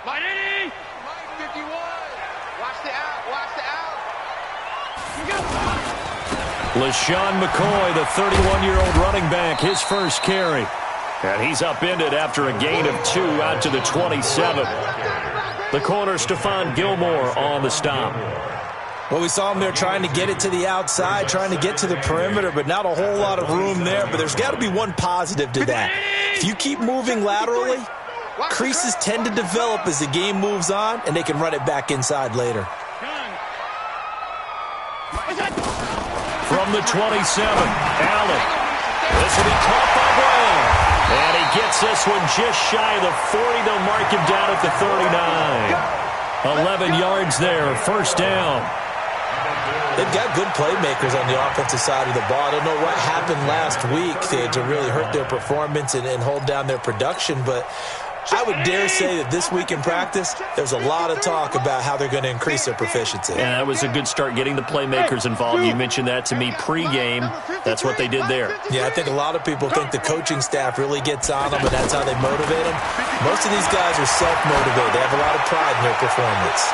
Mighty! 51. Watch the out. Watch the out. LaShawn McCoy, the 31-year-old running back, his first carry. And he's upended after a gain of 2 out to the 27. The corner, Stephon Gilmore, on the stop. Well, we saw him there trying to get it to the outside, trying to get to the perimeter, but not a whole lot of room there. But there's got to be one positive to that. If you keep moving laterally, creases tend to develop as the game moves on, and they can run it back inside later. From the 27, Allen. This will be caught by Brown. And he gets this one just shy of the 40. They'll mark him down at the 39. 11 yards there, first down. They've got good playmakers on the offensive side of the ball. I don't know what happened last week to really hurt their performance and hold down their production, but I would dare say that this week in practice, there's a lot of talk about how they're going to increase their proficiency. Yeah, that was a good start getting the playmakers involved. You mentioned that to me pregame. That's what they did there. Yeah, I think a lot of people think the coaching staff really gets on them, and that's how they motivate them. Most of these guys are self-motivated. They have a lot of pride in their performance.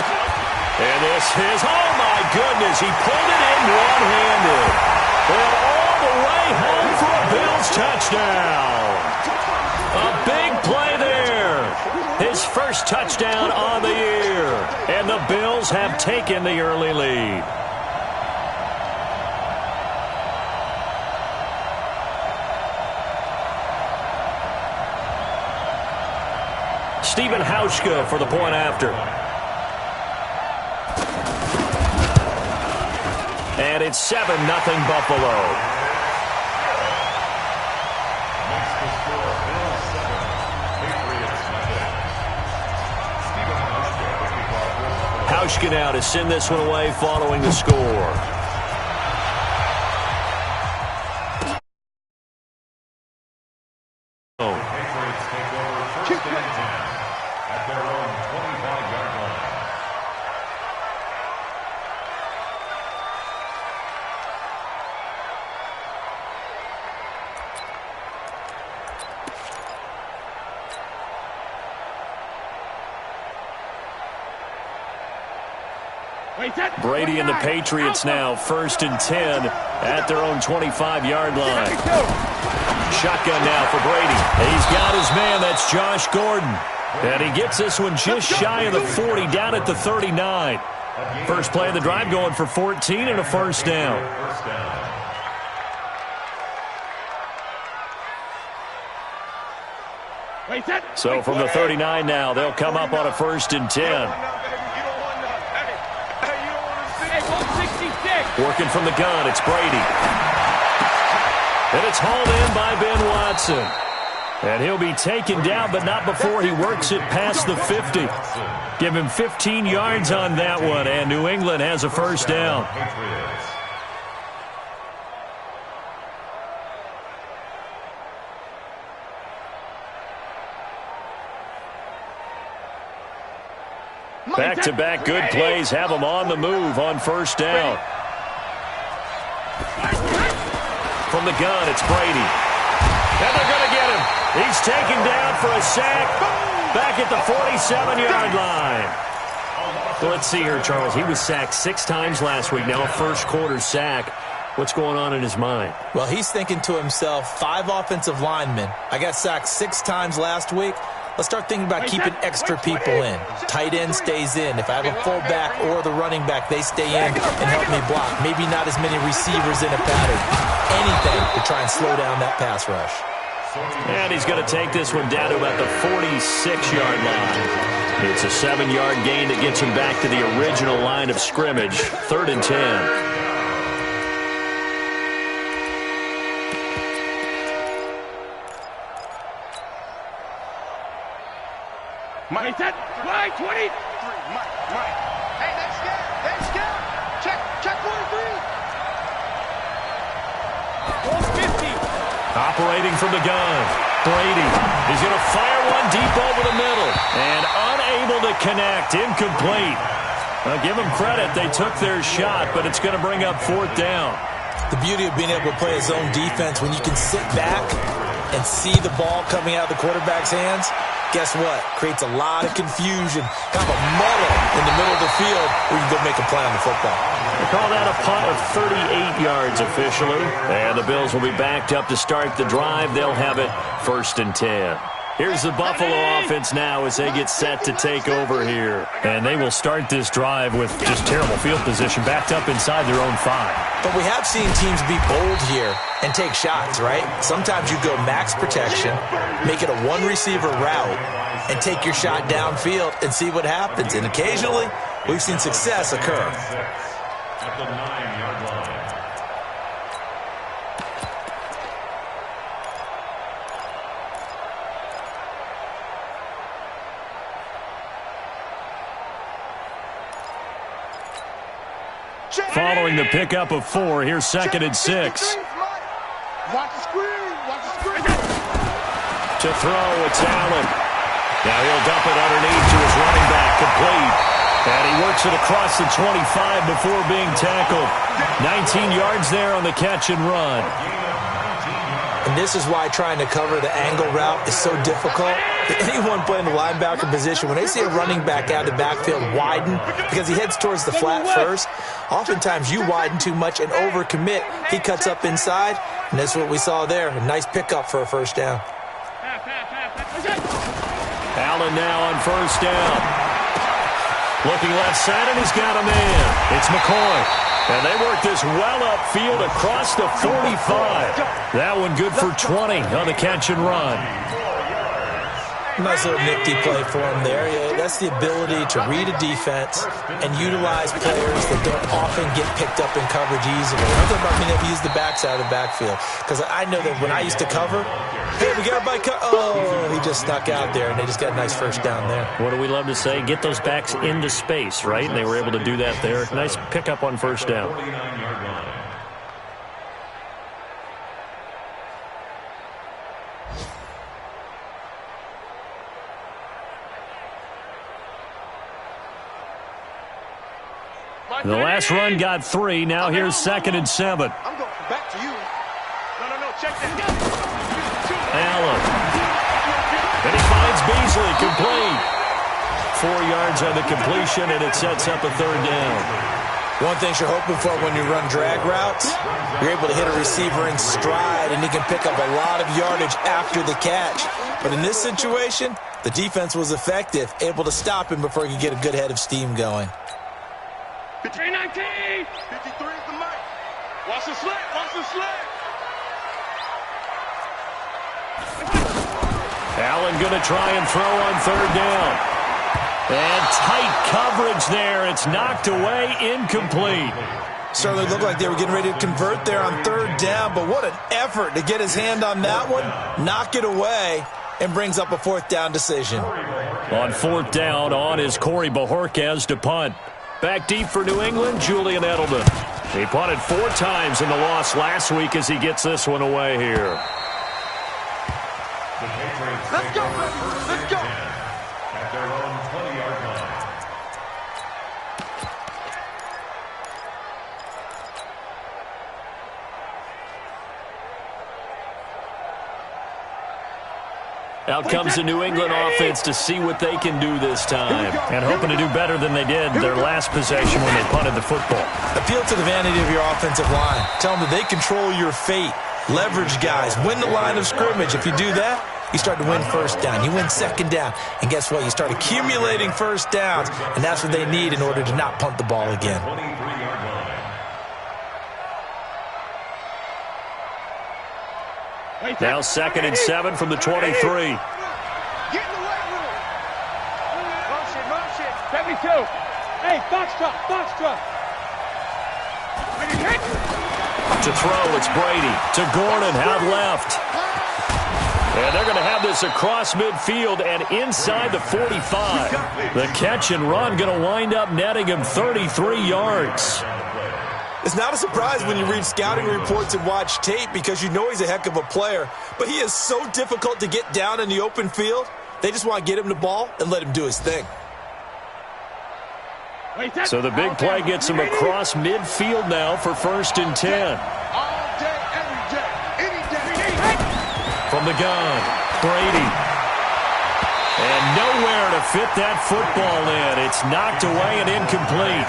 And this is, oh my goodness, he pulled it in one-handed. And all the way home for a Bills touchdown. A big play there. His first touchdown on the year. And the Bills have taken the early lead. Stephen Hauschka for the point after. And it's 7-0 Buffalo. Hauschka now to send this one away following the score. Brady and the Patriots now 1st and 10 at their own 25-yard line. Shotgun now for Brady. He's got his man. That's Josh Gordon. And he gets this one just shy of the 40 down at the 39. First play of the drive going for 14 and a first down. So from the 39 now, they'll come up on a 1st and 10. Working from the gun, it's Brady. And it's hauled in by Ben Watson. And he'll be taken down, but not before he works it past the 50. Give him 15 yards on that one, and New England has a first down. Back-to-back good plays have them on the move on first down. From the gun, it's Brady. And they're going to get him. He's taken down for a sack back at the 47-yard line. So let's see here, Charles. He was sacked 6 times last week. Now a first-quarter sack. What's going on in his mind? Well, he's thinking to himself, 5 offensive linemen. I got sacked 6 times last week. Let's start thinking about keeping extra people in. Tight end stays in. If I have a fullback or the running back, they stay in and help me block. Maybe not as many receivers in a pattern. Anything to try and slow down that pass rush. And he's going to take this one down to about the 46-yard line. It's a 7-yard gain that gets him back to the original line of scrimmage. 3rd and 10. Mike, that Mike 23. Mike. Hey, that's scout. Check 43. 50. Operating from the gun. Brady. He's going to fire one deep over the middle. And unable to connect. Incomplete. I'll give them credit. They took their shot, but it's going to bring up 4th down. The beauty of being able to play a zone defense, when you can sit back and see the ball coming out of the quarterback's hands, guess what? Creates a lot of confusion, kind of a muddle in the middle of the field where you can go make a play on the football. They call that a punt of 38 yards officially. And the Bills will be backed up to start the drive. They'll have it 1st and 10. Here's the Buffalo offense now as they get set to take over here. And they will start this drive with just terrible field position, backed up inside their own 5. But we have seen teams be bold here and take shots, right? Sometimes you go max protection, make it a one-receiver route, and take your shot downfield and see what happens. And occasionally, we've seen success occur. At the 9-yard line. Following the pickup of 4, here's 2nd and 6. Watch the screen. Watch the screen. To throw, it's Allen. Now he'll dump it underneath to his running back, complete. And he works it across the 25 before being tackled. 19 yards there on the catch and run. And this is why trying to cover the angle route is so difficult. Anyone playing the linebacker position, when they see a running back out of the backfield widen, because he heads towards the flat first, oftentimes you widen too much and overcommit. He cuts up inside, and that's what we saw there. A nice pickup for a 1st down. Allen now on 1st down. Looking left side, and he's got a man. It's McCoy. And they work this well upfield across the 45. That one good for 20 on the catch and run. Nice little nifty play for him there. Yeah, that's the ability to read a defense and utilize players that don't often get picked up in coverage easily. I'm talking about being able to use the backside of the backfield. Because I know that when I used to cover, hey, we got everybody he just snuck out there, and they just got a nice 1st down there. What do we love to say? Get those backs into space, right? And they were able to do that there. Nice pickup on 1st down. 49-yard line. The last run got 3. Now here's 2nd and 7. I'm going back to you. No, check that. Allen. And he finds Beasley, complete. 4 yards on the completion, and it sets up a 3rd down. One thing you're hoping for when you run drag routes, you're able to hit a receiver in stride, and he can pick up a lot of yardage after the catch. But in this situation, the defense was effective, able to stop him before he could get a good head of steam going. 53 is the mic. Watch the slant. Allen going to try and throw on 3rd down. And tight coverage there. It's knocked away, incomplete. Certainly looked like they were getting ready to convert there on 3rd down, but what an effort to get his hand on that one, knock it away, and brings up a 4th down decision. On 4th down, on is Corey Bojorquez to punt. Back deep for New England, Julian Edelman. He punted 4 times in the loss last week as he gets this one away here. Let's go, baby. Let's go. At their own 20-yard line. Out comes the New England offense to see what they can do this time. And hoping to do better than they did their last possession when they punted the football. Appeal to the vanity of your offensive line. Tell them that they control your fate. Leverage guys. Win the line of scrimmage. If you do that, you start to win 1st down. You win 2nd down. And guess what? You start accumulating 1st downs. And that's what they need in order to not punt the ball again. 23-yard line. Now 2nd and 7 from the 23. Get in the way with him. Motion. 72. Hey, box truck. To throw, it's Brady. To Gordon, out left. And they're going to have this across midfield and inside the 45. The catch and run going to wind up netting him 33 yards. It's not a surprise when you read scouting reports and watch tape because you know he's a heck of a player. But he is so difficult to get down in the open field. They just want to get him the ball and let him do his thing. So the big play gets him across midfield now for 1st and 10. All day, every day, any day. From the gun, Brady. And nowhere to fit that football in. It's knocked away and incomplete.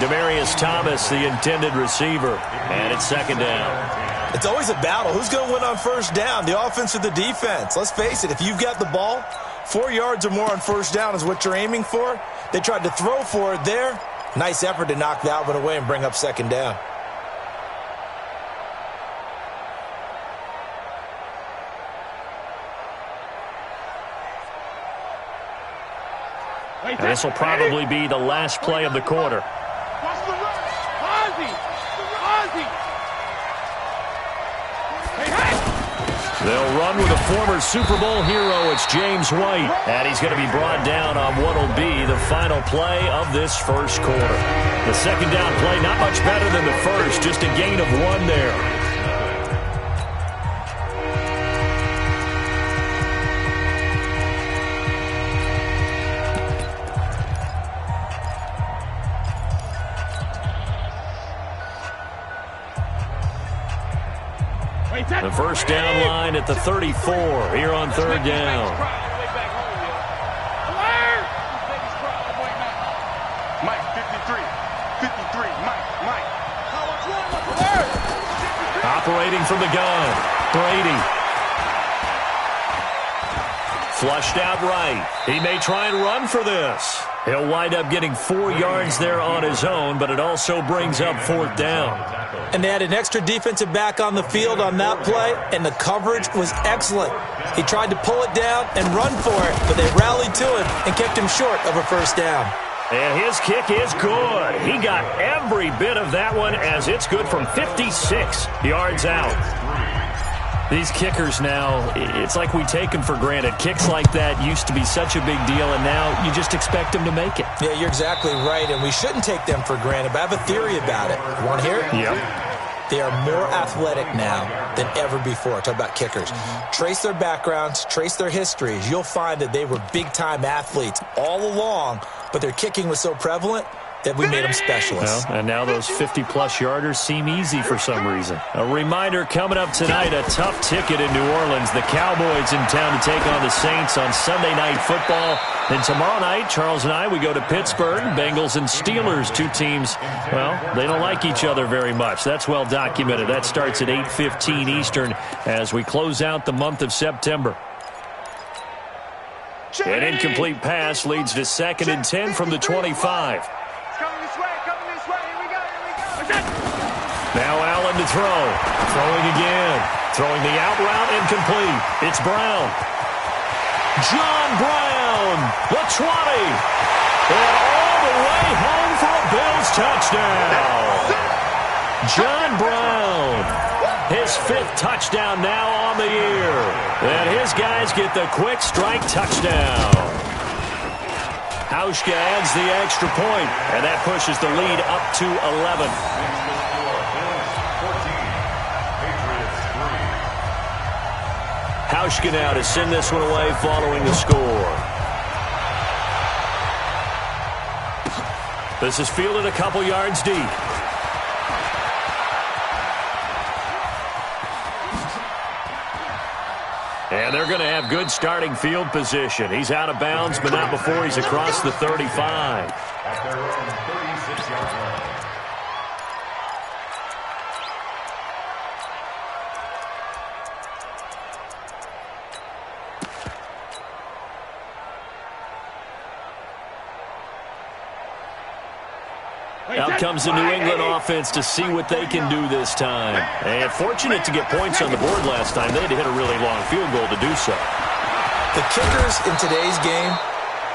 Demaryius Thomas, the intended receiver. And it's 2nd down. It's always a battle. Who's going to win on 1st down, the offense or the defense? Let's face it, if you've got the ball, 4 yards or more on 1st down is what you're aiming for. They tried to throw for it there. Nice effort to knock that one away and bring up 2nd down. And this will probably be the last play of the quarter. Watch the run. Ozzy. They'll run with a former Super Bowl hero. It's James White. And he's going to be brought down on what will be the final play of this 1st quarter. The 2nd down play, not much better than the first. Just a gain of 1 there. The 1st down line at the 34 here on 3rd down. Mike, 53, Mike. Operating from the gun, Brady. Flushed out right. He may try and run for this. He'll wind up getting 4 yards there on his own, but it also brings up 4th down. And they had an extra defensive back on the field on that play, and the coverage was excellent. He tried to pull it down and run for it, but they rallied to him and kept him short of a 1st down. And his kick is good. He got every bit of that one as it's good from 56 yards out. These kickers now, it's like we take them for granted. Kicks like that used to be such a big deal, and now you just expect them to make it. Yeah, you're exactly right, and we shouldn't take them for granted, but I have a theory about it. You want to hear it? Yep. They are more athletic now than ever before. Talk about kickers. Trace their backgrounds, trace their histories. You'll find that they were big-time athletes all along, but their kicking was so prevalent that we made them specialists. Well, and now those 50-plus yarders seem easy for some reason. A reminder coming up tonight, a tough ticket in New Orleans. The Cowboys in town to take on the Saints on Sunday Night Football. Then tomorrow night, Charles and I, we go to Pittsburgh. Bengals and Steelers, 2 teams, well, they don't like each other very much. That's well documented. That starts at 8:15 Eastern as we close out the month of September. An incomplete pass leads to 2nd and 10 from the 25. Coming this way, here we go. Now Allen to throw. Throwing again. Throwing the out route incomplete. It's Brown. John Brown, the 20. And all the way home for a Bills touchdown. John Brown, his 5th touchdown now on the year. And his guys get the quick strike touchdown. Hauschka adds the extra point, and that pushes the lead up to 11. Hauschka now to send this one away following the score. This is fielded a couple yards deep. And they're going to have good starting field position. He's out of bounds, but not before he's across the 35. At their own 36-yard line. Out comes the New England offense to see what they can do this time. And fortunate to get points on the board last time. They had to hit a really long field goal to do so. The kickers in today's game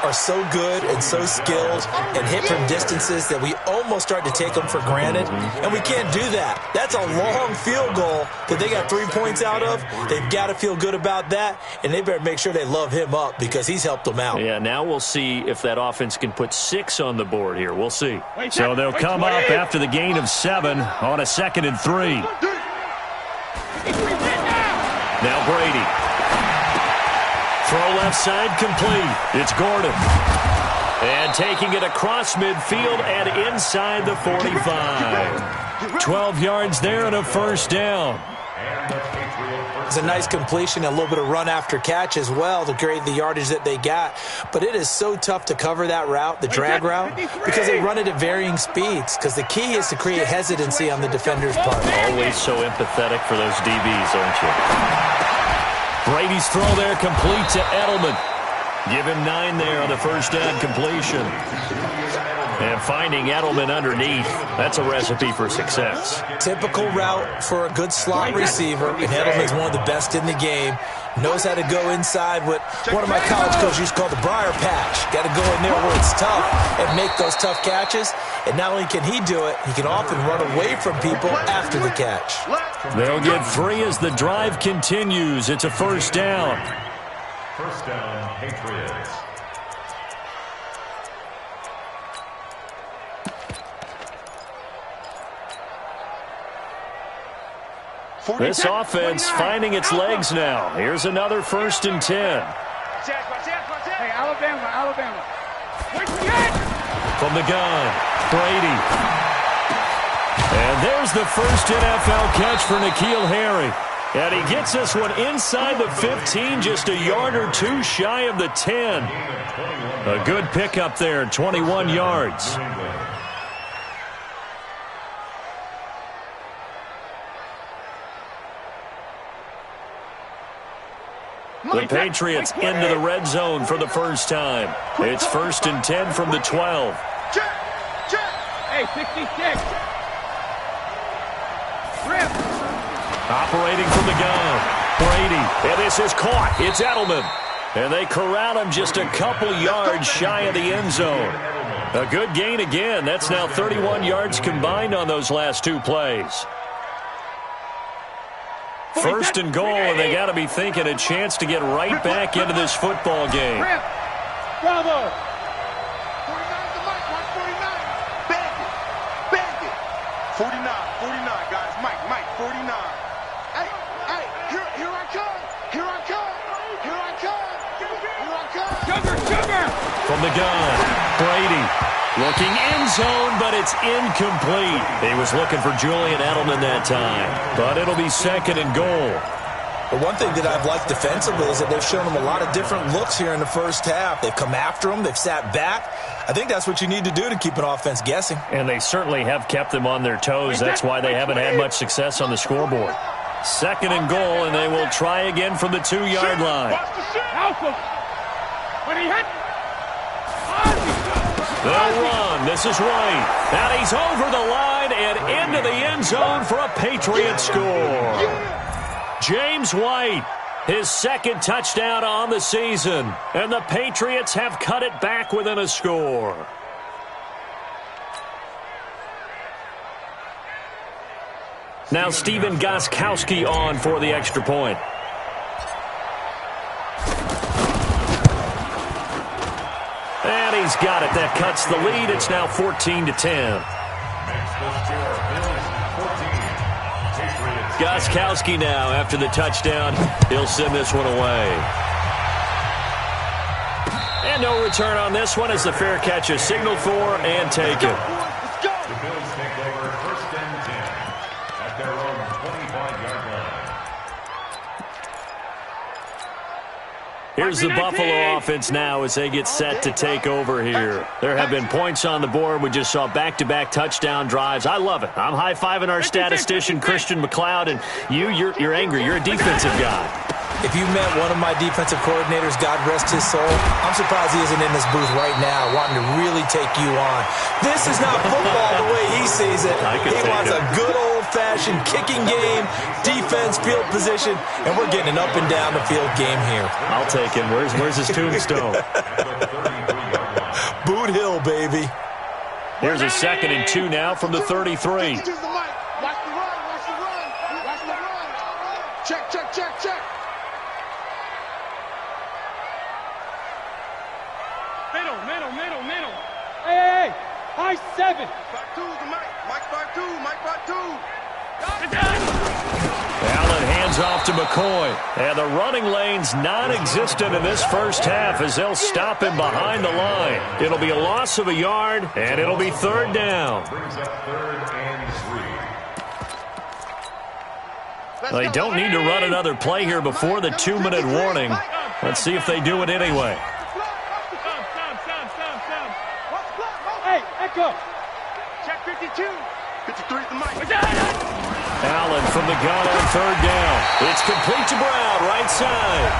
are so good and so skilled and hit from distances that we almost start to take them for granted, and we can't do that. That's a long field goal that they got 3 points out of. They've got to feel good about that, and they better make sure they love him up because he's helped them out. Yeah, now we'll see if that offense can put 6 on the board here. We'll see. So they'll come up after the gain of 7 on a 2nd and 3. Now Brady. Throw left side complete. It's Gordon. And And taking it across midfield and inside the 45. 12 yards there and a first down. It's a nice completion, a little bit of run after catch as well to create the yardage that they got. But it is so tough to cover that route, the drag route, because they run it at varying speeds. Because the key is to create hesitancy on the defender's part. Always so empathetic for those DBs, aren't you? Brady's throw there complete to Edelman. Give him 9 there on the first down completion. And finding Edelman underneath, that's a recipe for success. Typical route for a good slot receiver, and Edelman's one of the best in the game. Knows how to go inside what one of my college coaches used to call the briar patch. Got to go in there where it's tough and make those tough catches. And not only can he do it, he can often run away from people after the catch. They'll get 3 as the drive continues. It's a first down. First down, Patriots. This offense finding its legs now. Here's another 1st and 10. Hey, Alabama. From the gun, Brady. And there's the first NFL catch for N'Keal Harry. And he gets this one inside the 15, just a yard or 2 shy of the 10. A good pickup there, 21 yards. The Patriots into the red zone for the first time. It's 1st and 10 from the 12. Hey, 66. Rip. Operating from the gun, Brady. And this is caught. It's Edelman. And they corral him just a couple yards shy of the end zone. A good gain again. That's now 31 yards combined on those last 2 plays. 1st and goal, and they got to be thinking a chance to get right back into this football game. Bravo. 49 to Mike, 149. Bang it. 49, guys. Mike, 49. Hey, here I come. Sugar. From the gun, Brady. Looking end zone, but it's incomplete. He was looking for Julian Edelman that time, but it'll be 2nd and goal. But one thing that I've liked defensively is that they've shown them a lot of different looks here in the first half. They've come after them. They've sat back. I think that's what you need to do to keep an offense guessing. And they certainly have kept them on their toes. That's why they haven't had much success on the scoreboard. 2nd and goal, and they will try again from the 2-yard line. When he hit. They'll run. This is White. And he's over the line and into the end zone for a Patriot score. James White, his 2nd touchdown on the season. And the Patriots have cut it back within a score. Now Stephen Gostkowski on for the extra point. And he's got it. That cuts the lead. It's now 14 to 10. Gostkowski now after the touchdown. He'll send this one away. And no return on this one as the fair catch is signaled for and taken. The Bills take over 1st and 10 at their own 25-yard line. Here's the Buffalo offense now as they get set to take over here. There have been points on the board. We just saw back-to-back touchdown drives. I love it. I'm high-fiving our statistician, Christian McLeod, and you're angry. You're a defensive guy. If you met one of my defensive coordinators, God rest his soul, I'm surprised he isn't in this booth right now wanting to really take you on. This is not football the way he sees it. He wants a good old-fashioned kicking game, defense, field position, and we're getting an up-and-down the field game here. I'll take him. Where's his tombstone? Boot Hill, baby. Here's a 2nd and 2 now from the 33. Watch the run. Check. Middle. Hey, high 7. 5-2 to Mike. Mike 5-2. Allen hands off to McCoy. And the running lane's non-existent in this first half as they'll stop him behind the line. It'll be a loss of a yard, and it'll be third down. Brings up 3rd and 3. They don't need to run another play here before the 2-minute warning. Let's see if they do it anyway. Hey, echo. Check 52. 53 the mic. Allen from the gun on third down. It's complete to Brown, right side.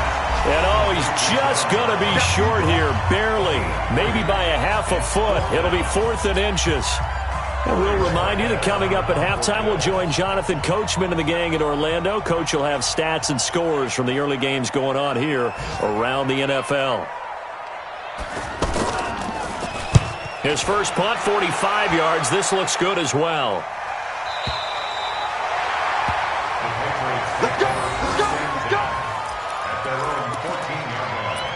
And he's just going to be short here, barely. Maybe by a half a foot. It'll be 4th and inches. And we'll remind you that coming up at halftime, we'll join Jonathan Coachman and the gang in Orlando. Coach will have stats and scores from the early games going on here around the NFL. His first punt, 45 yards. This looks good as well. Let's go, let's go, let's go. At their own 14-yard line.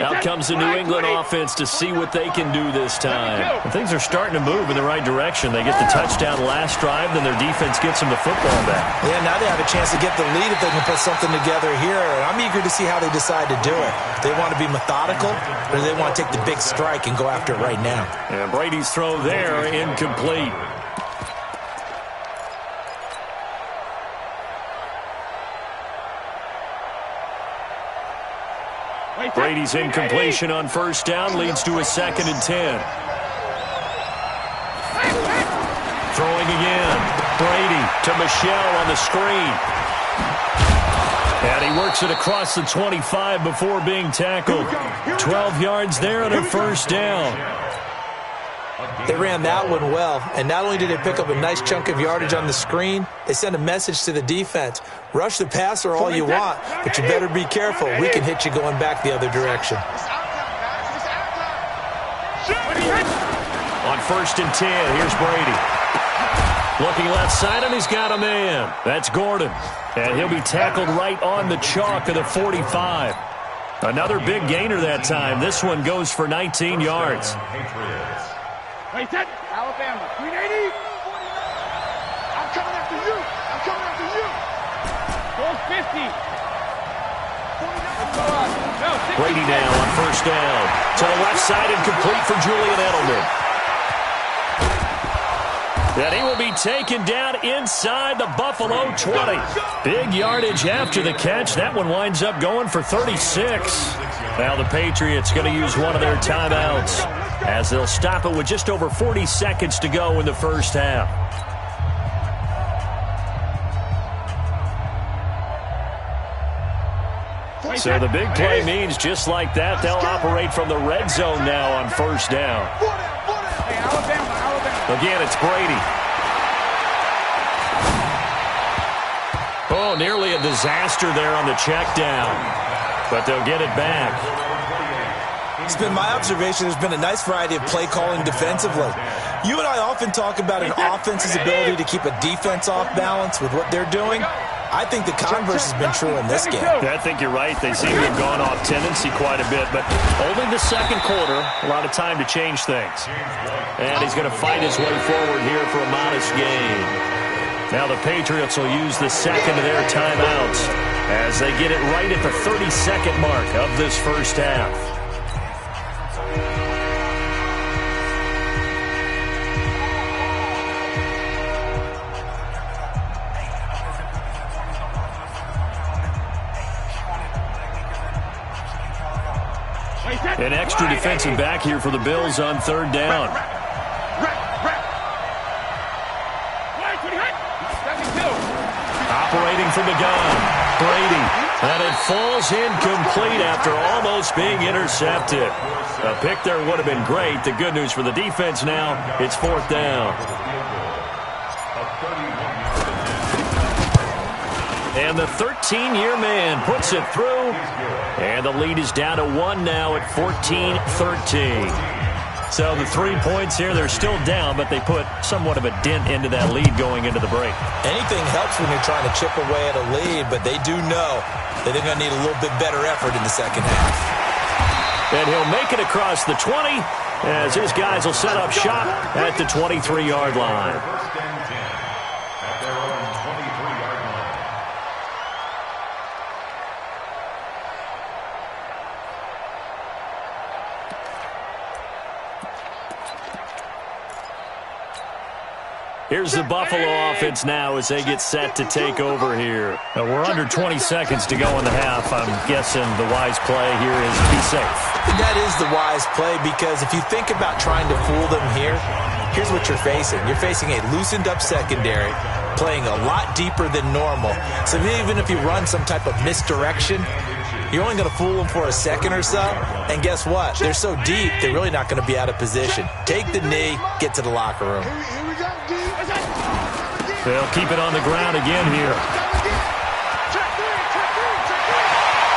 Out comes the New England offense to see what they can do this time. And things are starting to move in the right direction. They get the touchdown last drive, then their defense gets them the football back. Yeah, now they have a chance to get the lead if they can put something together here. And I'm eager to see how they decide to do it. They want to be methodical, or do they want to take the big strike and go after it right now? And Brady's throw there, incomplete. Brady's incompletion on first down leads to a 2nd and 10. Throwing again. Brady to Michelle on the screen. And he works it across the 25 before being tackled. 12 yards there and a first down. They ran that one well, and not only did they pick up a nice chunk of yardage on the screen, they sent a message to the defense. Rush the passer all you want, but you better be careful. We can hit you going back the other direction. On 1st and 10, here's Brady. Looking left side, and he's got a man. That's Gordon. And he'll be tackled right on the chalk of the 45. Another big gainer that time. This one goes for 19 yards. Hey, set. Alabama, 380. I'm coming after you. I'm coming after you. 450. Brady now on first down. To the left side and complete for Julian Edelman. And he will be taken down inside the Buffalo 20. Big yardage after the catch. That one winds up going for 36. Now the Patriots going to use one of their timeouts as they'll stop it with just over 40 seconds to go in the first half. So the big play means just like that, they'll operate from the red zone now on first down. Again, it's Brady. Oh, nearly a disaster there on the check down, but they'll get it back. It's been my observation there's been a nice variety of play calling defensively. You and I often talk about an offense's ability to keep a defense off balance with what they're doing. I think the converse has been true in this game. Yeah, I think you're right. They seem to have gone off tendency quite a bit, but only the second quarter, a lot of time to change things. And he's going to fight his way forward here for a modest gain. Now the Patriots will use the second of their timeouts as they get it right at the 30-second mark of this first half. An extra defensive back here for the Bills on third down. Operating from the gun, Brady. And it falls incomplete after almost being intercepted. A pick there would have been great. The good news for the defense now, it's fourth down. And the 13-year man puts it through. And the lead is down to 1 now at 14-13. So the 3 points here, they're still down, but they put somewhat of a dent into that lead going into the break. Anything helps when you're trying to chip away at a lead, but they do know that they're going to need a little bit better effort in the second half. And he'll make it across the 20 as his guys will set up shop at the 23-yard line. First and 10 at their own 23-yard line. Here's the Buffalo offense now as they get set to take over here. Now we're under 20 seconds to go in the half. I'm guessing the wise play here is to be safe. That is the wise play, because if you think about trying to fool them here, here's what you're facing. You're facing a loosened up secondary, playing a lot deeper than normal. So even if you run some type of misdirection, you're only going to fool them for a second or so. And guess what? They're so deep, they're really not going to be out of position. Take the knee, get to the locker room. They'll keep it on the ground again here.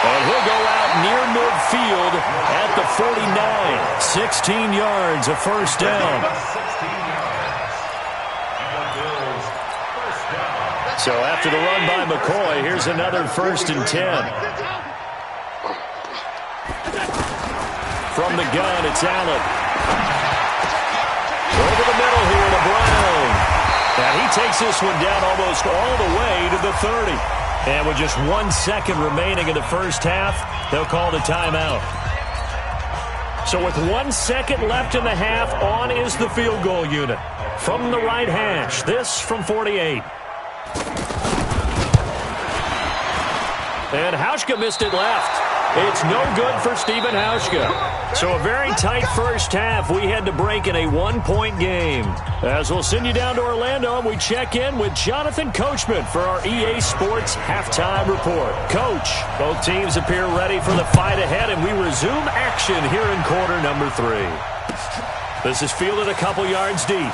And he'll go out near midfield at the 49. 16 yards, a first down. 16 yards. And the Bills first down. So after the run by McCoy, here's another 1st and 10. From the gun, it's Allen. Over the middle here to Brown. And he takes this one down almost all the way to the 30. And with just 1 second remaining in the first half, they'll call the timeout. So with 1 second left in the half, on is the field goal unit. From the right hash, this from 48. And Hauschka missed it left. It's no good for Stephen Hauschka. So a very tight first half. We had to break in a 1-point game. As we'll send you down to Orlando, we check in with Jonathan Coachman for our EA Sports Halftime Report. Coach, both teams appear ready for the fight ahead, and we resume action here in quarter number 3. This is fielded a couple yards deep.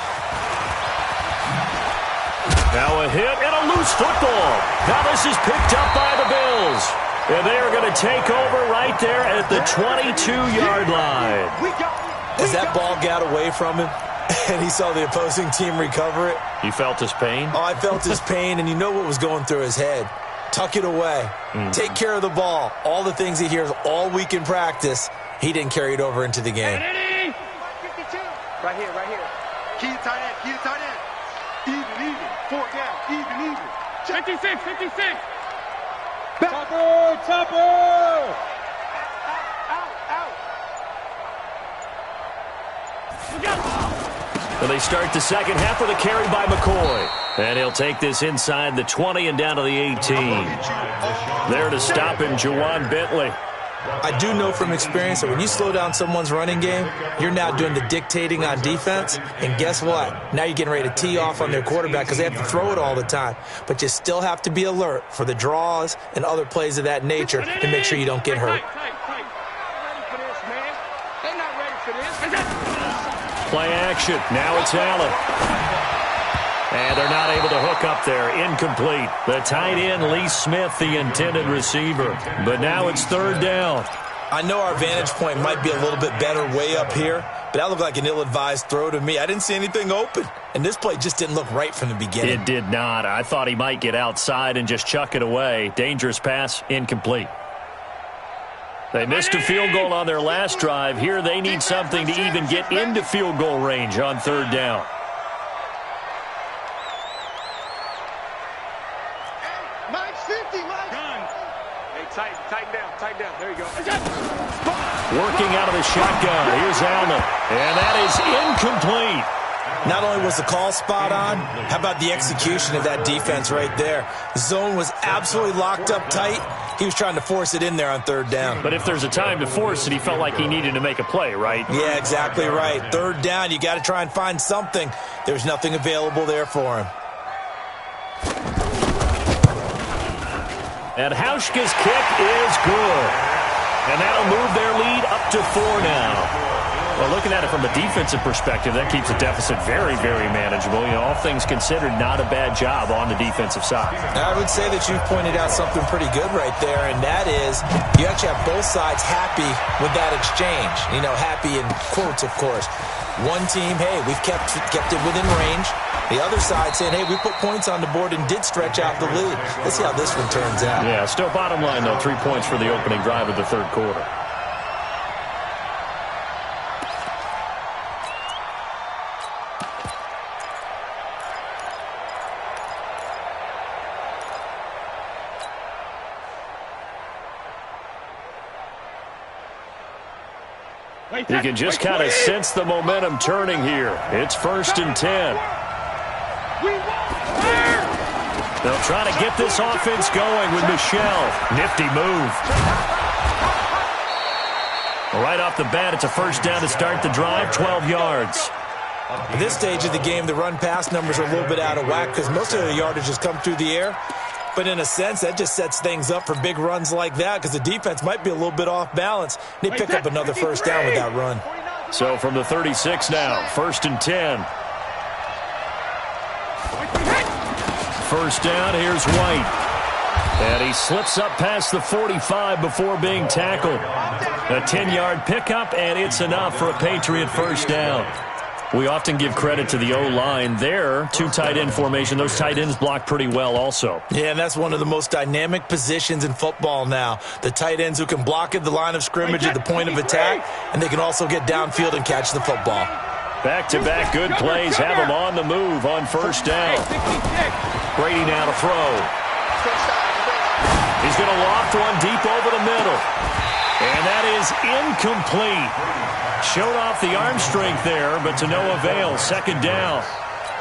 Now a hit and a loose football. Now this is picked up by the Bills. And they are going to take over right there at the 22-yard line. As that ball got away from him and he saw the opposing team recover it. You felt his pain? Oh, I felt his pain, and you know what was going through his head. Tuck it away. Take care of the ball. All the things he hears all week in practice, he didn't carry it over into the game. Right here, right here. Key to tight end, key to tight end. Even. 4 down, even. 56. Chopper! Out. And they start the second half with a carry by McCoy. And he'll take this inside the 20 and down to the 18. There to stop him, Juwan Bentley. I do know from experience that when you slow down someone's running game, you're now doing the dictating on defense. And guess what? Now you're getting ready to tee off on their quarterback because they have to throw it all the time. But you still have to be alert for the draws and other plays of that nature to make sure you don't get hurt. Play action. Now it's Allen. And they're not able to hook up there. Incomplete. The tight end, Lee Smith, the intended receiver. But now it's 3rd down. I know our vantage point might be a little bit better way up here, but that looked like an ill-advised throw to me. I didn't see anything open, and this play just didn't look right from the beginning. It did not. I thought he might get outside and just chuck it away. Dangerous pass, incomplete. They missed a field goal on their last drive. Here they need something to even get into field goal range on 3rd down. Tighten down. There you go. Working out of the shotgun. Here's Allen. And that is incomplete. Not only was the call spot on, how about the execution of that defense right there? The zone was absolutely locked up tight. He was trying to force it in there on 3rd down. But if there's a time to force it, he felt like he needed to make a play, right? Yeah, exactly right. 3rd down, you got to try and find something. There's nothing available there for him. And Hauschka's kick is good. And that'll move their lead up to 4 now. Well, looking at it from a defensive perspective, that keeps the deficit very, very manageable. You know, all things considered, not a bad job on the defensive side. I would say that you've pointed out something pretty good right there, and that is you actually have both sides happy with that exchange. You know, happy in quotes, of course. One team, hey, we've kept it within range. The other side saying, hey, we put points on the board and did stretch out the lead. Let's see how this one turns out. Yeah, still bottom line, though, 3 points for the opening drive of the third quarter. You can just kind of sense the momentum turning here. It's 1st and 10. They'll try to get this offense going with Michel. Nifty move. Right off the bat, it's a first down to start the drive, 12 yards. At this stage of the game, the run-pass numbers are a little bit out of whack because most of the yardage has come through the air. But in a sense, that just sets things up for big runs like that because the defense might be a little bit off balance. They pick up another first down with that run. So from the 36 now, 1st and 10. First down, here's White. And he slips up past the 45 before being tackled. A 10-yard pickup, and it's enough for a Patriot first down. We often give credit to the O-line there. 2 tight end formation. Those tight ends block pretty well also. Yeah, and that's one of the most dynamic positions in football now. The tight ends who can block at the line of scrimmage at the point of attack, and they can also get downfield and catch the football. Back-to-back good plays have him on the move on first down. Brady now to throw. He's going to loft one deep over the middle. And that is incomplete. Showed off the arm strength there, but to no avail. Second down.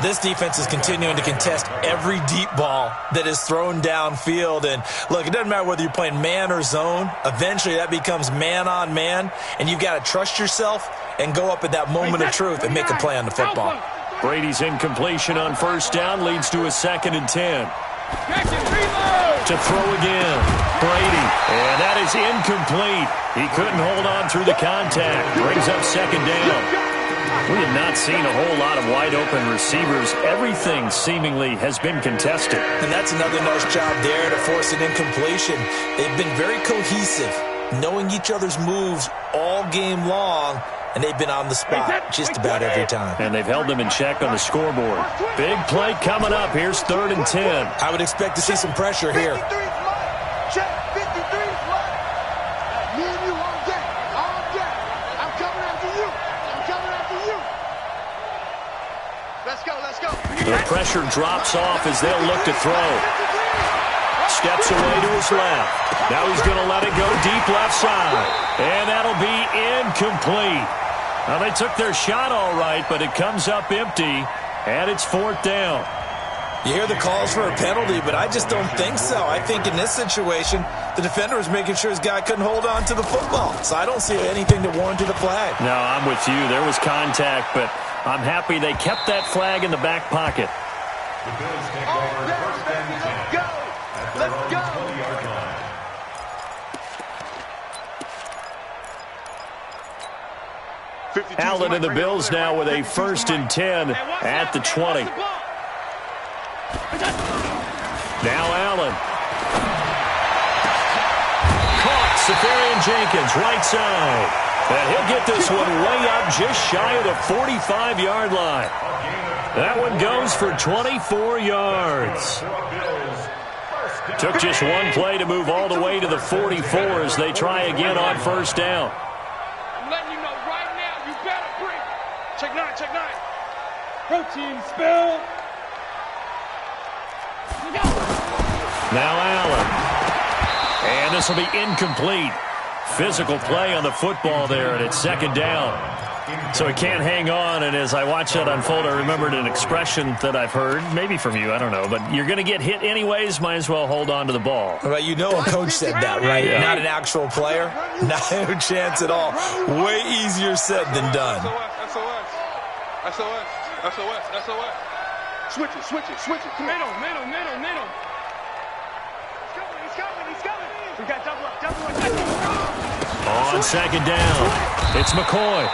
This defense is continuing to contest every deep ball that is thrown downfield. And, look, it doesn't matter whether you're playing man or zone. Eventually, that becomes man-on-man, and you've got to trust yourself and go up at that moment of truth and make a play on the football. Brady's incompletion on first down leads to a 2nd and 10. To throw again. Brady. And that is incomplete. He couldn't hold on through the contact. Brings up 2nd down. We have not seen a whole lot of wide-open receivers. Everything seemingly has been contested. And that's another nice job there to force an incompletion. They've been very cohesive, knowing each other's moves all game long, and they've been on the spot just about every time. And they've held them in check on the scoreboard. Big play coming up. Here's 3rd and 10. I would expect to see some pressure here. Check 53 flood. Me and you all day. All day. I'm coming after you. I'm coming after you. Let's go, let's go. The pressure drops off as they'll look to throw. Steps away to his left. Now he's going to let it go deep left side. And that'll be incomplete. Now they took their shot all right, but it comes up empty, and it's 4th down. You hear the calls for a penalty, but I just don't think so. I think in this situation, the defender was making sure his guy couldn't hold on to the football. So I don't see anything that warranted a flag. No, I'm with you. There was contact, but I'm happy they kept that flag in the back pocket. The Bills take over 1st and 10 at their own 20-yard line. Allen and the Bills now with a 1st and 10 at the 20. Now Allen. Caught. Safarian Jenkins, right side. And he'll get this one way up just shy of the 45-yard line. That one goes for 24 yards. Took just one play to move all the way to the 44 as they try again on first down. I'm letting you know right now, you better bring. Check 9, check 9. Protein spill. Now Allen. And this will be incomplete. Physical play on the football there, and it's 2nd down. So he can't hang on, and as I watched that unfold, I remembered an expression that I've heard, maybe from you, I don't know, but you're going to get hit anyways, might as well hold on to the ball. Well, you know a coach said that, right? Yeah. Not an actual player. No chance at all. Way easier said than done. SOS. Switch it. Middle. He's coming. We got double up. On 2nd down, it's McCoy.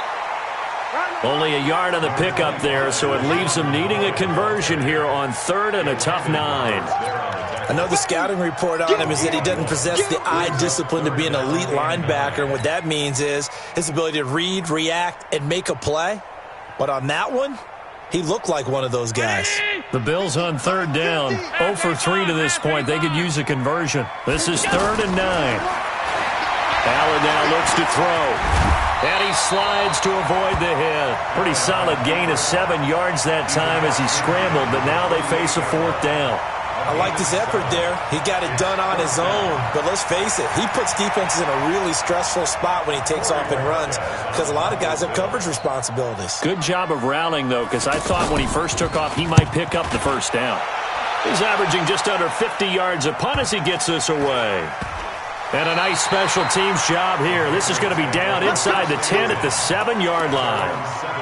Only a yard on the pickup there, so it leaves them needing a conversion here on 3rd and a tough 9. I know the scouting report on him is that he doesn't possess the eye discipline to be an elite linebacker. And what that means is his ability to read, react, and make a play. But on that one, he looked like one of those guys. The Bills on 3rd down. 0 for 3 to this point. They could use a conversion. This is 3rd and 9. Allen now looks to throw. And he slides to avoid the hit. Pretty solid gain of 7 yards that time as he scrambled, but now they face a 4th down. I liked his effort there. He got it done on his own. But let's face it, he puts defenses in a really stressful spot when he takes off and runs because a lot of guys have coverage responsibilities. Good job of rallying, though, because I thought when he first took off, he might pick up the 1st down. He's averaging just under 50 yards a punt as he gets this away. And a nice special teams job here. This is going to be down inside the 10 at the 7-yard line.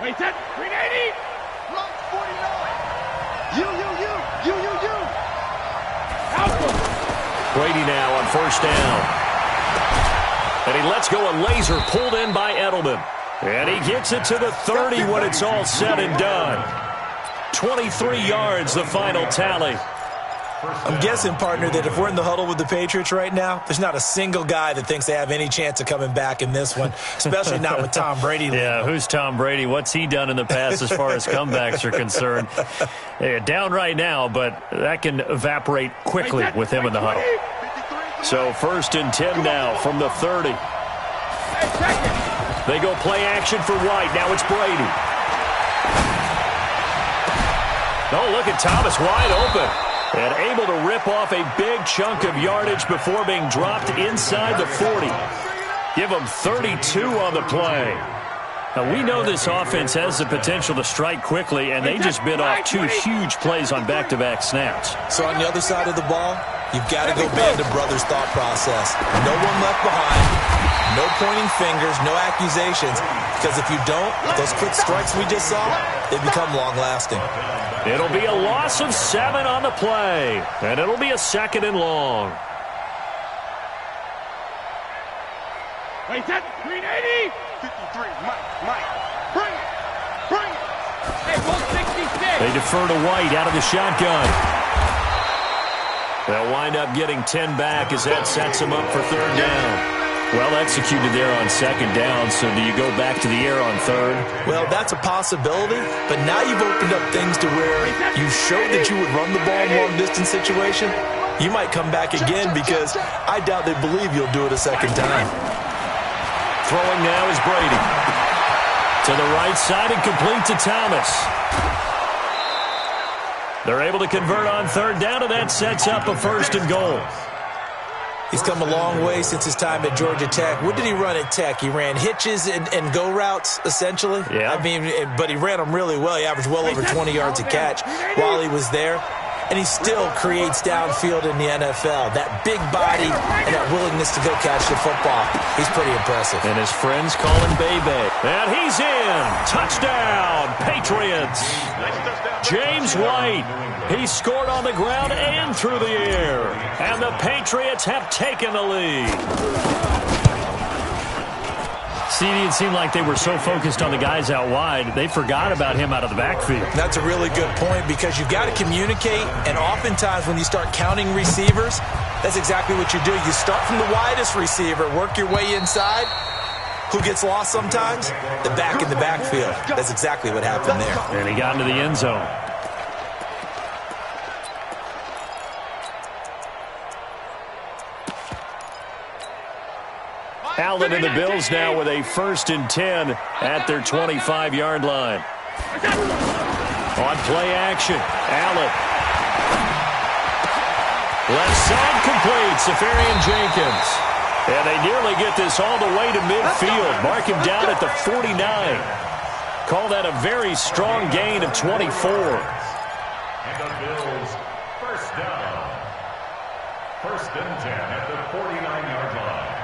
Wait, set, 380. Block 49. You. Brady now on 1st down. And he lets go a laser pulled in by Edelman. And he gets it to the 30 when it's all said and done. 23 yards, the final tally. I'm guessing, partner, that if we're in the huddle with the Patriots right now, there's not a single guy that thinks they have any chance of coming back in this one, especially not with Tom Brady. Yeah, who's Tom Brady? What's he done in the past as far as comebacks are concerned? Down right now, but that can evaporate quickly with him in the huddle. So 1st and 10 now from the 30. They go play action for White. Now it's Brady. Oh, look at Thomas wide open. And able to rip off a big chunk of yardage before being dropped inside the 40. Give them 32 on the play. Now, we know this offense has the potential to strike quickly, and they just bit off 2 huge plays on back-to-back snaps. So on the other side of the ball, you've got to go band of brothers thought process. No one left behind, no pointing fingers, no accusations, because if you don't, those quick strikes we just saw, they become long-lasting. It'll be a loss of 7 on the play, and it'll be a 2nd and long. Wait, set, 380. 53, Mike. Bring it. Hey, 166. They defer to White out of the shotgun. They'll wind up getting 10 back as that sets them up for 3rd down. Well executed there on 2nd down, so do you go back to the air on 3rd? Well, that's a possibility, but now you've opened up things to where you showed that you would run the ball in long-distance situation. You might come back again because I doubt they believe you'll do it a 2nd time. Throwing now is Brady. To the right side and complete to Thomas. They're able to convert on 3rd down, and that sets up a 1st and goal. He's come a long way since his time at Georgia Tech. What did he run at Tech? He ran hitches and go routes, essentially. Yeah. I mean, but he ran them really well. He averaged well over 20 yards a catch while he was there. And he still creates downfield in the NFL. That big body and that willingness to go catch the football, he's pretty impressive. And his friends call him Bebe. And he's in. Touchdown, Patriots. James White. He scored on the ground and through the air. And the Patriots have taken the lead. CD, it seemed like they were so focused on the guys out wide, they forgot about him out of the backfield. That's a really good point because you've got to communicate, and oftentimes when you start counting receivers, that's exactly what you do. You start from the widest receiver, work your way inside. Who gets lost sometimes? The back in the backfield. That's exactly what happened there. And he got into the end zone. Allen and the Bills now with a 1st and 10 at their 25-yard line. On play action, Allen. Left side complete, Safarian Jenkins. And they nearly get this all the way to midfield. Mark him down at the 49. Call that a very strong gain of 24. And the Bills, 1st down. 1st and 10 at the 49-yard line.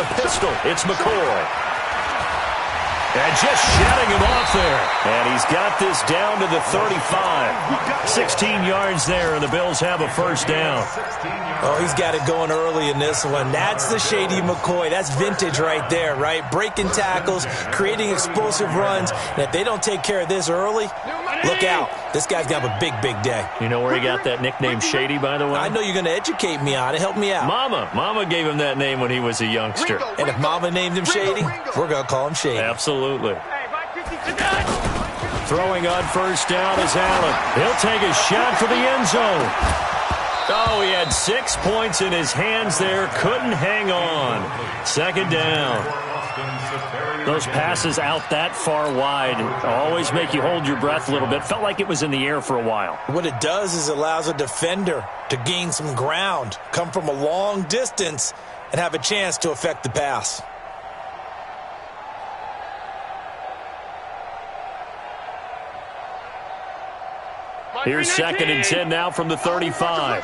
the pistol. It's McCoy. And just shutting him off there. And he's got this down to the 35. 16 yards there, and the Bills have a first down. Oh, he's got it going early in this one. That's the shady McCoy. That's vintage right there, right? Breaking tackles, creating explosive runs. And if they don't take care of this early, look out. This guy's going to have a big, big day. You know where he got that nickname Shady, by the way? I know you're going to educate me on it. Help me out. Mama gave him that name when he was a youngster. And if Mama named him Shady, we're going to call him Shady. Absolutely. Throwing on first down is Allen. He'll take a shot for the end zone. Oh, he had 6 points in his hands there. Couldn't hang on. Second down. Those passes out that far wide always make you hold your breath a little bit. Felt like it was in the air for a while. What it does is it allows a defender to gain some ground, come from a long distance, and have a chance to affect the pass. Here's 2nd and 10 now from the 35.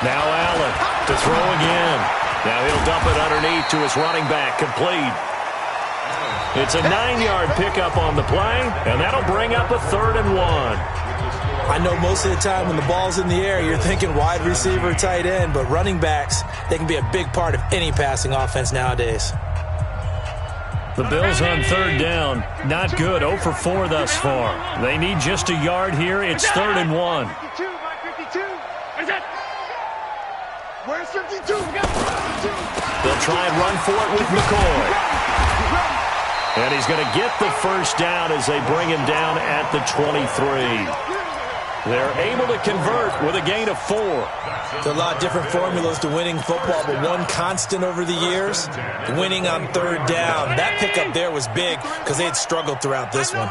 Now Allen to throw again. Now he'll dump it underneath to his running back. Complete. It's a 9-yard pickup on the play, and that'll bring up a 3rd and 1. I know most of the time when the ball's in the air, you're thinking wide receiver, tight end, but running backs, they can be a big part of any passing offense nowadays. The Bills on 3rd down. Not good. 0 for 4 thus far. They need just a yard here. It's 3rd and 1. Where's 52? They'll try and run for it with McCoy. And he's going to get the first down as they bring him down at the 23. They're able to convert with a gain of 4. There are a lot of different formulas to winning football, but one constant over the years, winning on 3rd down. That pickup there was big because they had struggled throughout this one.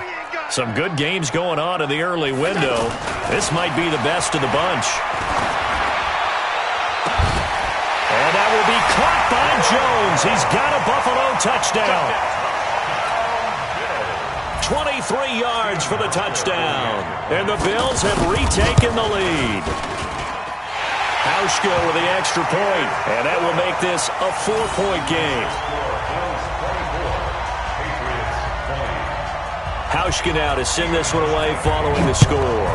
Some good games going on in the early window. This might be the best of the bunch. And that will be caught by Jones. He's got a Buffalo touchdown. 23 yards for the touchdown. And the Bills have retaken the lead. Hauschka with the extra point. And that will make this a 4-point game. Hauschka now to send this one away following the score.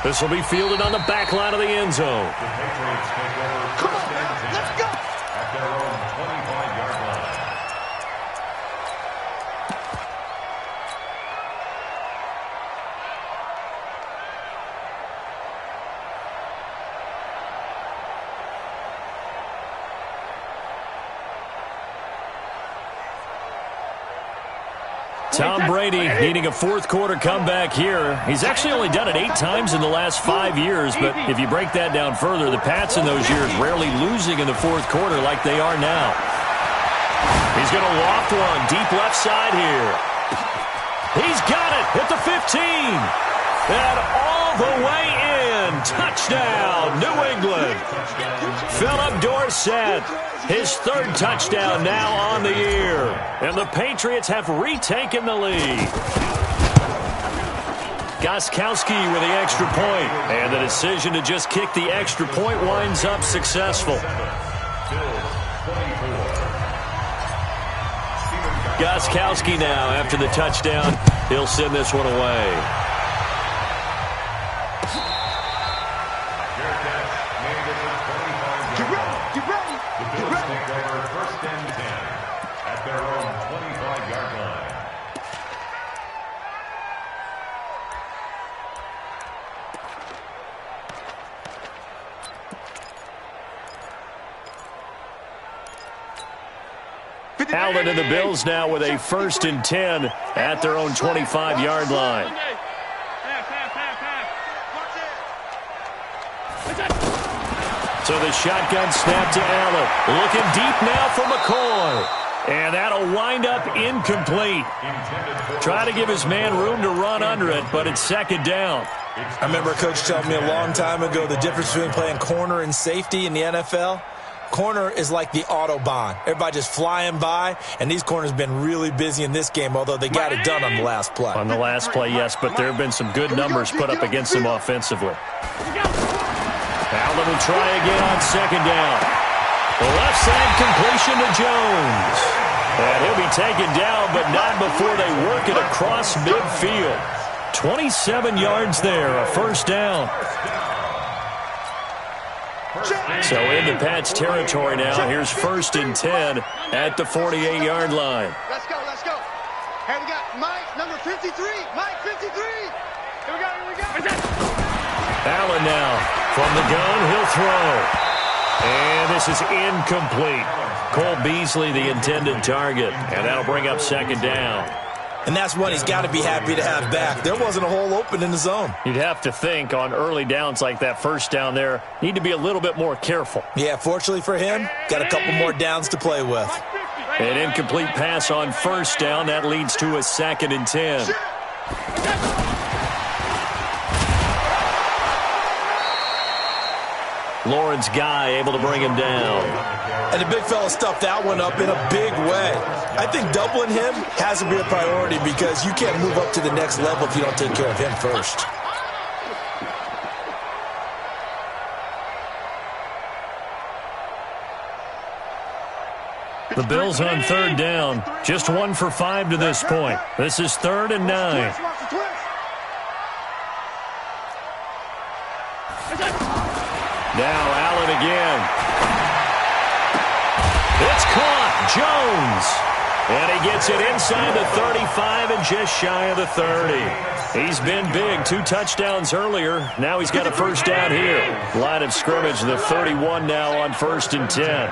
This will be fielded on the back line of the end zone. Come on, man. Let's go. At their own 25-yard line. Tom Brady needing a fourth-quarter comeback here. He's actually only done it 8 times in the last 5 years, but if you break that down further, the Pats in those years rarely losing in the fourth quarter like they are now. He's going to loft one deep left side here. He's got it at the 15. And all the way in. Touchdown, New England. Philip Dorsett. His 3rd touchdown now on the year. And the Patriots have retaken the lead. Gostkowski with the extra point. And the decision to just kick the extra point winds up successful. Gostkowski now after the touchdown. He'll send this one away. Allen and the Bills now with a 1st and 10 at their own 25-yard line. So the shotgun snap to Allen. Looking deep now for McCoy. And that'll wind up incomplete. Trying to give his man room to run under it, but it's 2nd down. I remember a coach telling me a long time ago the difference between playing corner and safety in the NFL. Corner is like the Autobahn. Everybody just flying by, and these corners have been really busy in this game, although they got it done on the last play. On the last play, yes, but there have been some good numbers put up against them offensively. Allen will try again on second down. The left side completion to Jones. And he'll be taken down, but not before they work it across midfield. 27 yards there, a first down. So into Pat's territory now. Here's 1st and 10 at the 48-yard line. Let's go, let's go. Here we got Mike, number 53. Mike, 53. Here we go. Allen now from the gun. He'll throw. And this is incomplete. Cole Beasley, the intended target. And that'll bring up second down. And that's one he's got to be happy to have back. There wasn't a hole open in the zone. You'd have to think on early downs like that first down there, need to be a little bit more careful. Yeah, fortunately for him, got a couple more downs to play with. An incomplete pass on first down. That leads to a 2nd and 10. Lawrence Guy able to bring him down. And the big fella stuffed that one up in a big way. I think doubling him has to be a priority because you can't move up to the next level if you don't take care of him first. The Bills on 3rd down. Just 1 for 5 to this point. This is 3rd and 9. Now Allen again. It's caught. Jones. And he gets it inside the 35 and just shy of the 30. He's been big. 2 touchdowns earlier. Now he's got a first down here. Line of scrimmage, the 31 now on 1st and 10.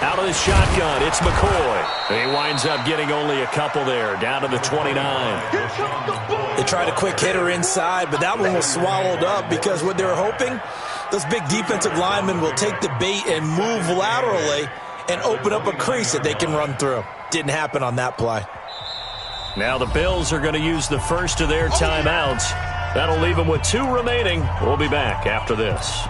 Out of the shotgun, it's McCoy. He winds up getting only a couple there, down to the 29. They tried a quick hitter inside, but that one was swallowed up because what they were hoping, those big defensive linemen will take the bait and move laterally and open up a crease that they can run through. Didn't happen on that play. Now the Bills are going to use the first of their timeouts. That'll leave them with 2 remaining. We'll be back after this.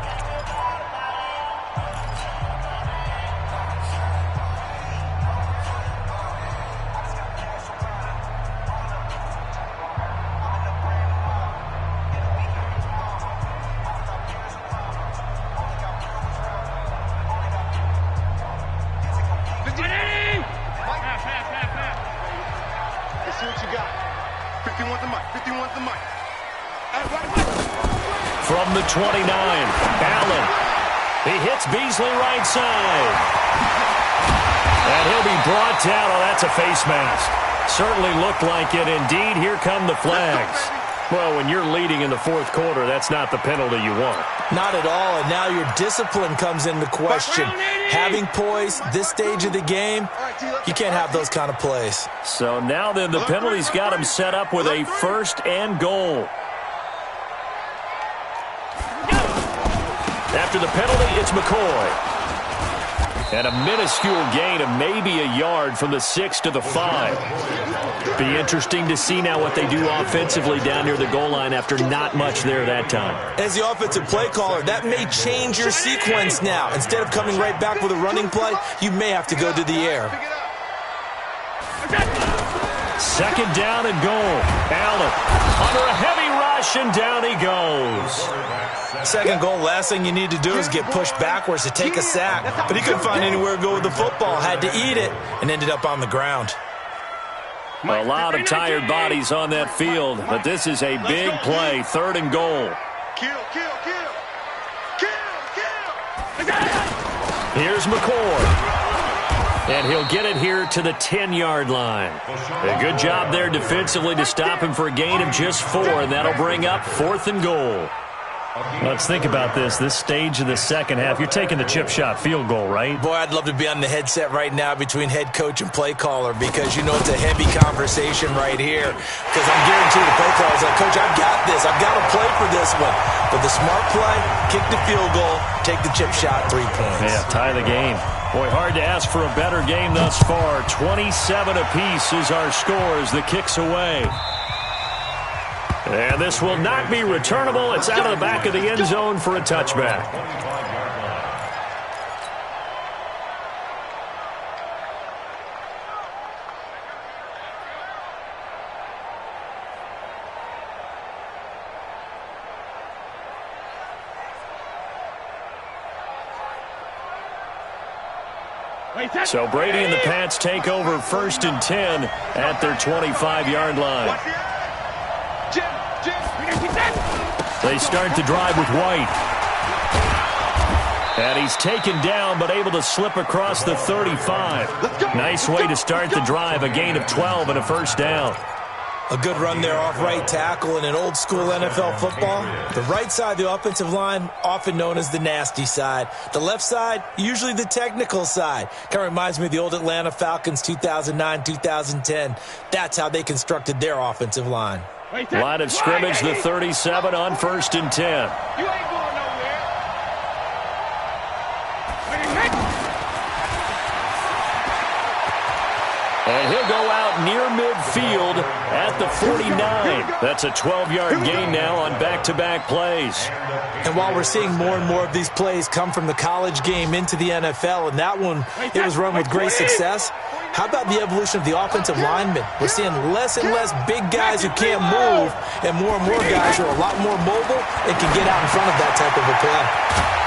From the 29, Allen. He hits Beasley right side. And he'll be brought down. Oh, that's a face mask. Certainly looked like it. Indeed, here come the flags. Well, when you're leading in the 4th quarter, that's not the penalty you want. Not at all, and now your discipline comes into question. Having poise this stage of the game, you can't have those kind of plays. So now then, the penalty's got him set up with a 1st and goal. After the penalty, it's McCoy. And a minuscule gain of maybe a yard from the 6 to the 5. Be interesting to see now what they do offensively down near the goal line after not much there that time. As the offensive play caller, that may change your sequence now. Instead of coming right back with a running play, you may have to go to the air. 2nd down and goal. Allen under a heavy rush, and down he goes. 2nd goal, last thing you need to do is get pushed backwards to take a sack. But he couldn't find anywhere to go with the football. Had to eat it and ended up on the ground. A lot of tired bodies on that field, but this is a big play. 3rd and goal. Here's McCoy. And he'll get it here to the 10-yard line. A good job there defensively to stop him for a gain of just 4, and that'll bring up 4th and goal. Let's think about this stage of the second half. You're taking the chip shot field goal, right? Boy, I'd love to be on the headset right now between head coach and play caller because you know it's a heavy conversation right here. Because I'm guaranteed the play caller's like, Coach, I've got this. I've got to play for this one. But the smart play, kick the field goal, take the chip shot, 3 points. Yeah, tie the game. Boy, hard to ask for a better game thus far. 27 apiece is our score as the kick's away. And this will not be returnable. It's out of the back of the end zone for a touchback. So Brady and the Pats take over 1st and 10 at their 25-yard line. They start the drive with White. And he's taken down but able to slip across the 35. Nice way to start the drive, a gain of 12 and a 1st down. A good run there off right tackle in an old-school NFL football. The right side of the offensive line, often known as the nasty side. The left side, usually the technical side. Kind of reminds me of the old Atlanta Falcons 2009-2010. That's how they constructed their offensive line. Line of scrimmage, the 37 on 1st and 10. You ain't going nowhere. And he'll go out near midfield at the 49. That's a 12-yard gain now on back-to-back plays. And while we're seeing more and more of these plays come from the college game into the NFL, and that one, it was run with great success, how about the evolution of the offensive linemen? We're seeing less and less big guys who can't move and more guys who are a lot more mobile and can get out in front of that type of a play.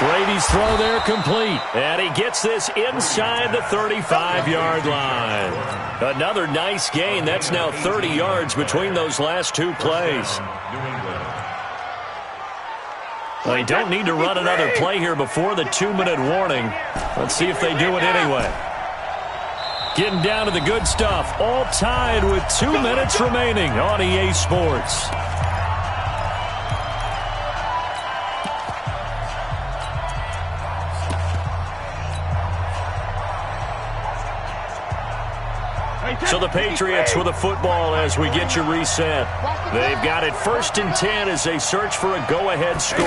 Brady's throw there complete, and he gets this inside the 35-yard line. Another nice gain. That's now 30 yards between those last two plays. They don't need to run another play here before the 2-minute warning. Let's see if they do it anyway. Getting down to the good stuff. All tied with 2 minutes remaining on EA Sports. So the Patriots with a football as we get you reset. They've got it 1st and 10 as they search for a go-ahead score.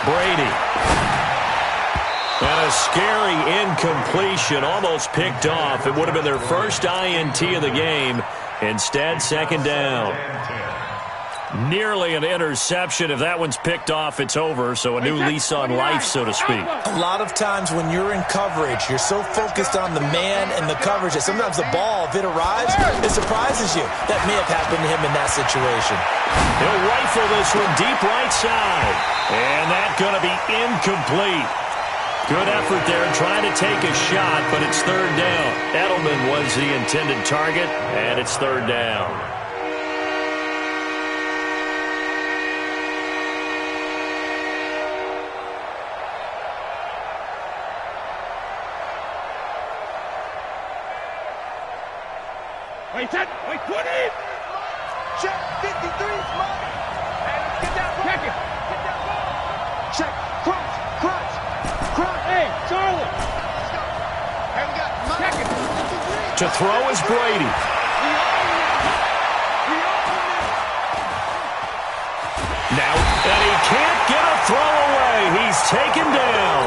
Brady. And a scary incompletion, almost picked off. It would have been their first INT of the game. Instead, 2nd down. Nearly an interception. If that one's picked off, it's over. So a new lease on life, so to speak. A lot of times when you're in coverage, you're so focused on the man and the coverage that sometimes the ball, if it arrives, it surprises you. That may have happened to him in that situation. He'll rifle this one deep right side. And that's going to be incomplete. Good effort there trying to take a shot, but it's 3rd down. Edelman was the intended target, and it's 3rd down. Wait, 20! Check, 53, smart! Get that ball! Check it! Get that ball! Check, crunch! Hey, Charlie! Hey, we got check it! To throw is Brady. Now, and he can't get a throw away. He's taken down.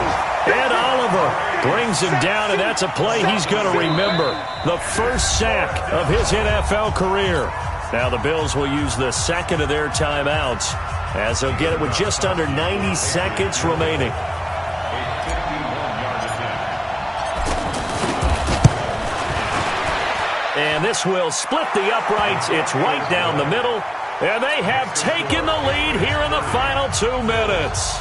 Ed Oliver brings him down, and that's a play he's going to remember. The first sack of his NFL career. Now the Bills will use the second of their timeouts as they'll get it with just under 90 seconds remaining. And this will split the uprights. It's right down the middle. And they have taken the lead here in the final 2 minutes.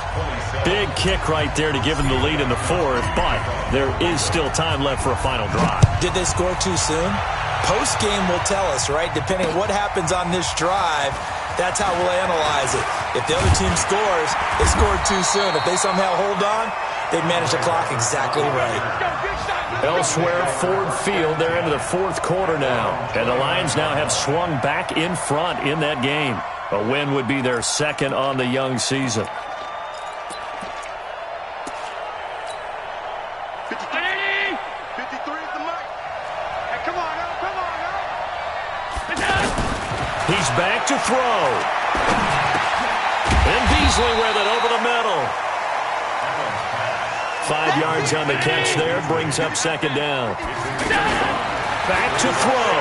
Big kick right there to give them the lead in the 4th, but there is still time left for a final drive. Did they score too soon? Post-game will tell us, right? Depending on what happens on this drive, that's how we'll analyze it. If the other team scores, they scored too soon. If they somehow hold on, they manage the clock exactly right. Elsewhere, Ford Field, they're into the 4th quarter now. And the Lions now have swung back in front in that game. A win would be their 2nd on the young season. 53 is the mic. Hey, come on now, come on now. He's back to throw. And Beasley with it over the middle. 5 yards on the catch there, brings up 2nd down. Back to throw.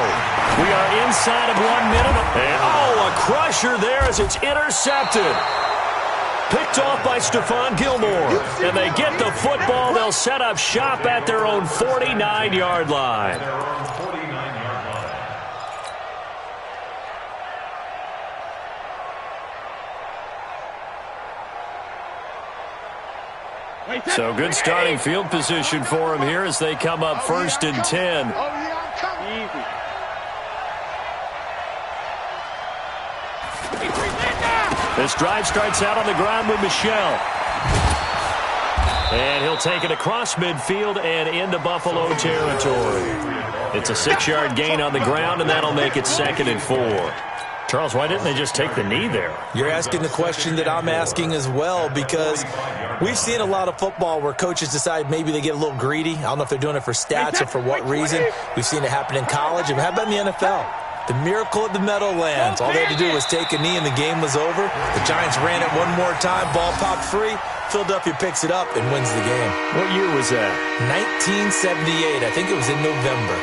We are inside of 1 minute. And a crusher there as it's intercepted. Picked off by Stephon Gilmore. And they get the football. They'll set up shop at their own 49-yard line. So good starting field position for him here as they come up 1st and 10. This drive starts out on the ground with Michel. And he'll take it across midfield and into Buffalo territory. It's a 6-yard gain on the ground, and that'll make it 2nd and 4. Charles, why didn't they just take the knee there? You're asking the question that I'm asking as well, because we've seen a lot of football where coaches decide maybe they get a little greedy. I don't know if they're doing it for stats or for what reason. We've seen it happen in college. And how about in the NFL? The miracle of the Meadowlands. All they had to do was take a knee and the game was over. The Giants ran it one more time. Ball popped free. Philadelphia picks it up and wins the game. What year was that? 1978. I think it was in November.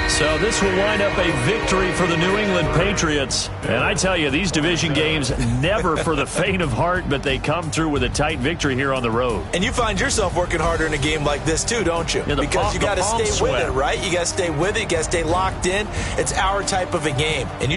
So this will wind up a victory for the New England Patriots. And I tell you, these division games, never for the faint of heart, but they come through with a tight victory here on the road. And you find yourself working harder in a game like this too, don't you? Yeah, because you got to stay with it, right? You got to stay with it. You got to stay locked in. It's our type of a game. And